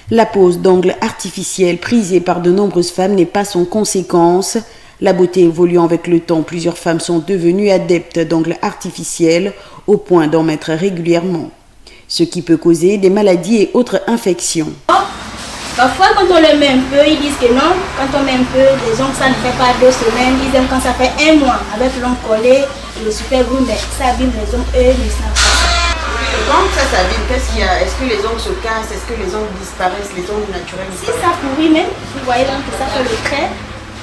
La pose d'ongles artificiels prisée par de nombreuses femmes n'est pas sans conséquence. La beauté évoluant avec le temps, plusieurs femmes sont devenues adeptes d'ongles artificiels au point d'en mettre régulièrement, ce qui peut causer des maladies et autres infections. Parfois, quand on les met un peu, ils disent que non. Quand on met un peu des ongles, ça ne fait pas 2 semaines. Ils aiment quand ça fait 1 mois avec l'ongle collé et le super glue, mais ça abîme les ongles, eux, ils ne savent pas. Et quand ça s'abîme, qu'est-ce qu'il y a? Est-ce que les ongles se cassent? Est-ce que les ongles disparaissent? Les ongles naturels Si ça pourrit même, vous voyez là que ça fait le trait,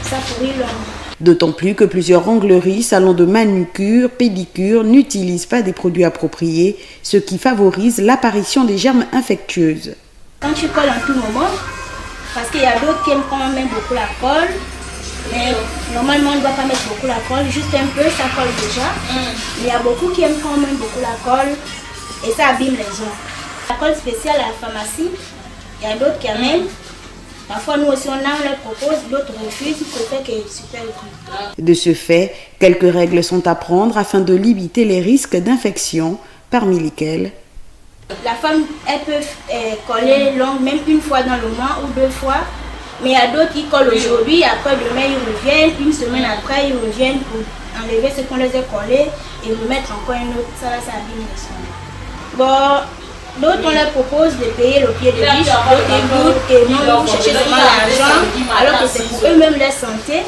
ça pourrit l'ongle. D'autant plus que plusieurs ongleries, salons de manucure, pédicure n'utilisent pas des produits appropriés, ce qui favorise l'apparition des germes infectieuses. Quand tu colles en tout moment, parce qu'il y a d'autres qui aiment quand même beaucoup la colle, mais normalement on ne doit pas mettre beaucoup la colle, juste un peu, ça colle déjà. Mais il y a beaucoup qui aiment quand même beaucoup la colle et ça abîme les ongles. La colle spéciale à la pharmacie, il y a d'autres qui amènent. Parfois nous aussi on leur propose, d'autres refusent, ils préfèrent qu'il y ait super glue. De ce fait, quelques règles sont à prendre afin de limiter les risques d'infection, parmi lesquels la femme, elle peut coller l'ongle même 1 fois dans le mois ou 2 fois. Mais il y a d'autres qui collent aujourd'hui, après demain ils reviennent, 1 semaine après ils reviennent pour enlever ce qu'on les a collés et remettre encore un autre. Ça abîme les ongles. Bon, d'autres on leur propose de payer le pied de biche, d'autres ils doutent que non, vous cherchez seulement l'argent alors que c'est pour eux-mêmes leur santé.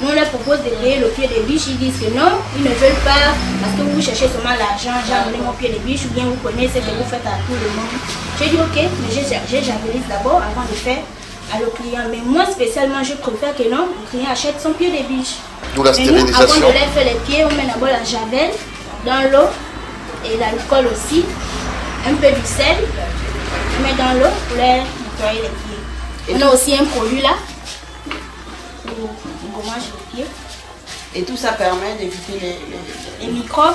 Nous on leur propose de payer le pied de biche, ils disent que non, ils ne veulent pas parce que vous cherchez seulement l'argent, j'ai amené mon pied de biche ou bien vous connaissez ce que vous faites à tout le monde. J'ai dit ok, mais j'analyse d'abord avant de faire à le client. Mais moi spécialement je préfère que non, le client achète son pied de biche. D'où la stérilisation. Avant de leur faire les pieds, on met d'abord la javel dans l'eau et l'alcool aussi, un peu du sel, on met dans l'eau pour leur nettoyer les pieds. Et on a aussi un produit là. Gommage de pied. Et tout ça permet d'éviter les microbes